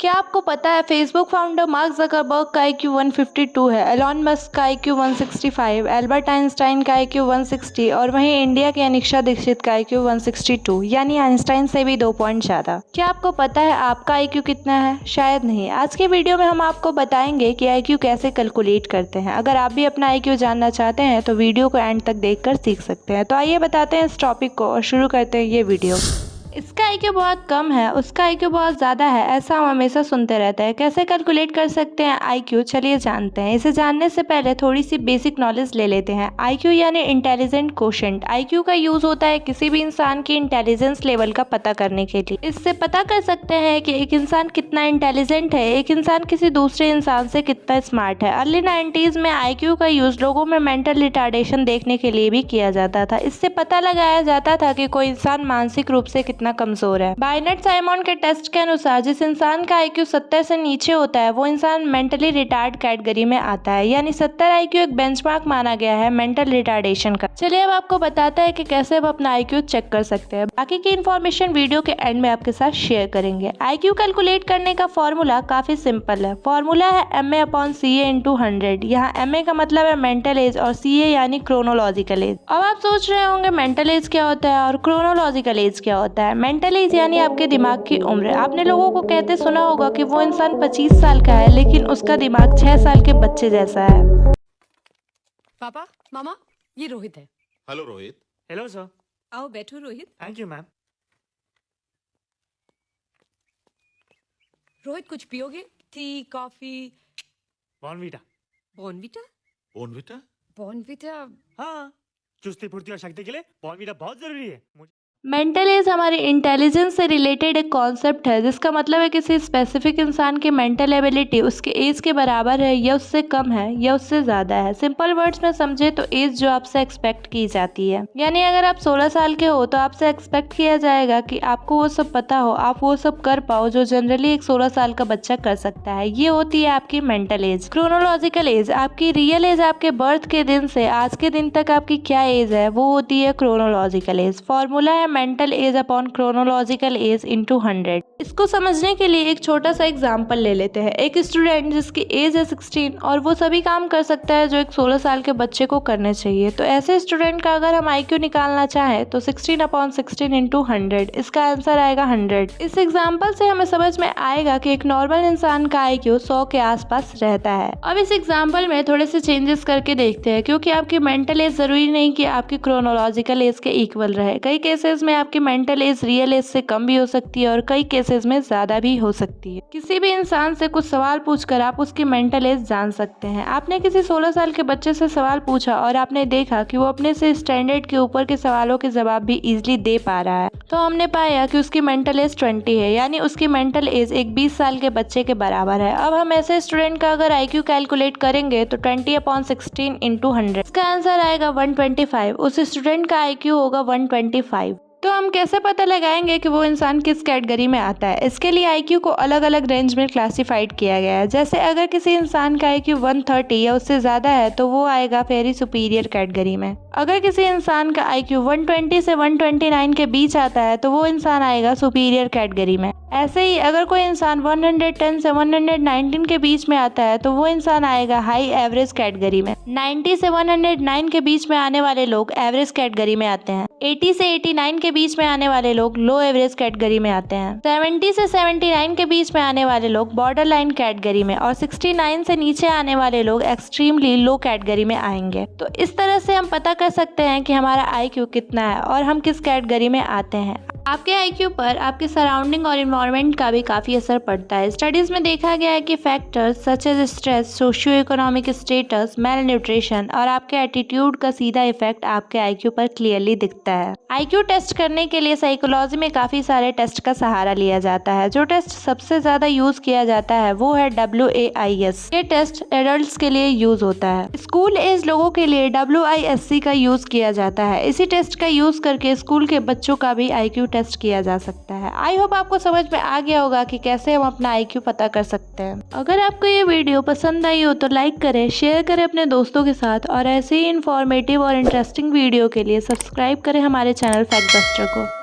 क्या आपको पता है फेसबुक फाउंडर मार्क जकरबर्ग का IQ 152 है, एलॉन मस्क का IQ 165, एल्बर्ट आइंस्टाइन का IQ 160 और वहीं इंडिया की अनीक्षा दीक्षित का IQ 162, यानी आइंस्टाइन से भी 2 पॉइंट ज़्यादा। क्या आपको पता है आपका IQ कितना है? शायद नहीं। आज के वीडियो में हम आपको बताएंगे कि IQ कैसे कैलकुलेट करते हैं। अगर आप भी अपना IQ जानना चाहते हैं तो वीडियो को एंड तक देखकर सीख सकते हैं। तो आइए बताते हैं इस टॉपिक को और शुरू करते हैं ये वीडियो। इसका IQ बहुत कम है, उसका IQ बहुत ज़्यादा है, ऐसा हम हमेशा सुनते रहते हैं। कैसे कैलकुलेट कर सकते हैं IQ, चलिए जानते हैं। इसे जानने से पहले थोड़ी सी बेसिक नॉलेज ले लेते हैं। IQ यानी इंटेलिजेंट कोशेंट। IQ का यूज़ होता है किसी भी इंसान की इंटेलिजेंस लेवल का पता करने के लिए। इससे पता कर सकते हैं कि एक इंसान कितना इंटेलिजेंट है, एक इंसान किसी दूसरे इंसान से कितना स्मार्ट है। अर्ली 90s में IQ का यूज़ लोगों में मेंटल रिटार्डेशन देखने के लिए भी किया जाता था। इससे पता लगाया जाता था कि कोई इंसान मानसिक रूप से कितना कमजोर है। बार्नेट-साइमन के टेस्ट के अनुसार जिस इंसान का IQ 70 से नीचे होता है वो इंसान मेंटली रिटार्ड कैटेगरी में आता है, यानी 70 IQ एक बेंचमार्क माना गया है मेंटल रिटार्डेशन का। चलिए अब आपको बताता है कि कैसे आप अपना IQ चेक कर सकते हैं। बाकी की इन्फॉर्मेशन वीडियो के एंड में आपके साथ शेयर करेंगे। IQ कैलकुलेट करने का फॉर्मूला काफी सिंपल है। फॉर्मूला है MA/CA × 100। यहाँ MA का मतलब है मेंटल एज और CA यानी क्रोनोलॉजिकल एज। अब आप सोच रहे होंगे मेंटल एज क्या होता है और क्रोनोलॉजिकल एज क्या होता है। मेंटल एज यानी आपके दिमाग की उम्र। आपने लोगों को कहते सुना होगा कि वो इंसान 25 साल का है लेकिन उसका दिमाग 6 साल के बच्चे जैसा है। पापा, मामा, ये रोहित है। हेलो रोहित। Hello sir. आओ बैठो Rohit. Thank you ma'am. Rohit कुछ पियोगे? Tea, coffee? Bournvita. Bournvita? Bournvita? Bournvita? हाँ, चुस्ती फुर्ती और शक्ति के लिए बॉर्नवीटा बहुत जरूरी है। मेंटल एज हमारी इंटेलिजेंस से रिलेटेड एक कॉन्सेप्ट है जिसका मतलब है किसी स्पेसिफिक इंसान की मेंटल एबिलिटी उसके एज के बराबर है या उससे कम है या उससे ज़्यादा है। सिंपल वर्ड्स में समझे तो एज जो आपसे एक्सपेक्ट की जाती है, यानी अगर आप 16 साल के हो तो आपसे एक्सपेक्ट किया जाएगा कि आपको वो सब पता हो, आप वो सब कर पाओ जो जनरली एक 16 साल का बच्चा कर सकता है। ये होती है आपकी मेंटल एज। क्रोनोलॉजिकल एज आपकी रियल एज, आपके बर्थ के दिन से आज के दिन तक आपकी क्या एज है वो होती है क्रोनोलॉजिकल एज। फॉर्मूला है mental as upon chronological age into 100। इसको समझने के लिए एक छोटा सा एग्जांपल ले लेते हैं। एक स्टूडेंट जिसकी एज है 16 और वो सभी काम कर सकता है जो एक 16 साल के बच्चे को करने चाहिए। तो ऐसे स्टूडेंट का अगर हम IQ निकालना चाहें तो 16/16 इंटू 100, इसका आंसर आएगा 100। इस एग्जाम्पल से हमें समझ में आएगा कि एक नॉर्मल इंसान का IQ 100 के आसपास रहता है। अब इस एग्जाम्पल में थोड़े से चेंजेस करके देखते हैं, क्योंकि आपकी मेंटल एज जरूरी नहीं कि आपकी क्रोनोलॉजिकल एज के इक्वल रहे। कई केसेस में आपकी मेंटल एज रियल एज से कम भी हो सकती है और कई केसेस में ज्यादा भी हो सकती है। किसी भी इंसान से कुछ सवाल पूछकर आप उसकी मेंटल एज जान सकते हैं। आपने किसी 16 साल के बच्चे से सवाल पूछा और आपने देखा कि वो अपने से स्टैंडर्ड के ऊपर के सवालों के जवाब भी इजीली दे पा रहा है, तो हमने पाया कि उसकी मेंटल एज 20 है, यानी उसकी मेंटल एज एक 20 साल के बच्चे के बराबर है। अब हम ऐसे स्टूडेंट का अगर IQ कैलकुलेट करेंगे तो 20/16 इंटू 100, इसका आंसर आएगा 125। उस स्टूडेंट का IQ होगा 125। तो हम कैसे पता लगाएंगे कि वो इंसान किस कैटेगरी में आता है? इसके लिए IQ को अलग अलग रेंज में क्लासिफाइड किया गया है। जैसे अगर किसी इंसान का IQ 130 या उससे ज़्यादा है तो वो आएगा वेरी सुपीरियर कैटेगरी में। अगर किसी इंसान का IQ 120 से 129 के बीच आता है तो वो इंसान आएगा सुपीरियर कैटेगरी में। ऐसे ही अगर कोई इंसान 110 से 119 के बीच में आता है तो वो इंसान आएगा हाई एवरेज कैटेगरी में। 90 से 109 के बीच में आने वाले लोग एवरेज कैटेगरी में आते हैं। 80 से 89 के बीच में आने वाले लोग लो एवरेज कैटेगरी में आते हैं। 70 से 79 के बीच में आने वाले लोग बॉर्डर लाइन कैटेगरी में और 69 से नीचे आने वाले लोग एक्सट्रीमली लो कैटेगरी में आएंगे। तो इस तरह से हम पता कर सकते हैं कि हमारा IQ कितना है और हम किस कैटेगरी में आते हैं। आपके IQ पर आपके सराउंडिंग और इन्वायरमेंट का भी काफ़ी असर पड़ता है। स्टडीज़ में देखा गया है कि factors such as stress, socio economic status, malnutrition और आपके एटीट्यूड का सीधा इफेक्ट आपके IQ पर क्लियरली दिखता है। IQ टेस्ट करने के लिए साइकोलॉजी में काफ़ी सारे टेस्ट का सहारा लिया जाता है। जो टेस्ट सबसे ज़्यादा यूज़ किया जाता है वो है WAIS। ये टेस्ट एडल्ट के लिए यूज़ होता है। स्कूल एज लोगों के लिए WISC का यूज़ किया जाता है। इसी टेस्ट का यूज़ करके स्कूल के बच्चों का भी IQ टेस्ट किया जा सकता है। आई होप आपको समझ में आ गया होगा कि कैसे हम अपना IQ पता कर सकते हैं। अगर आपको ये वीडियो पसंद आई हो तो लाइक करें, शेयर करें अपने दोस्तों के साथ और ऐसे ही इंफॉर्मेटिव और इंटरेस्टिंग वीडियो के लिए सब्सक्राइब करें हमारे चैनल फैक्ट बस्टर को।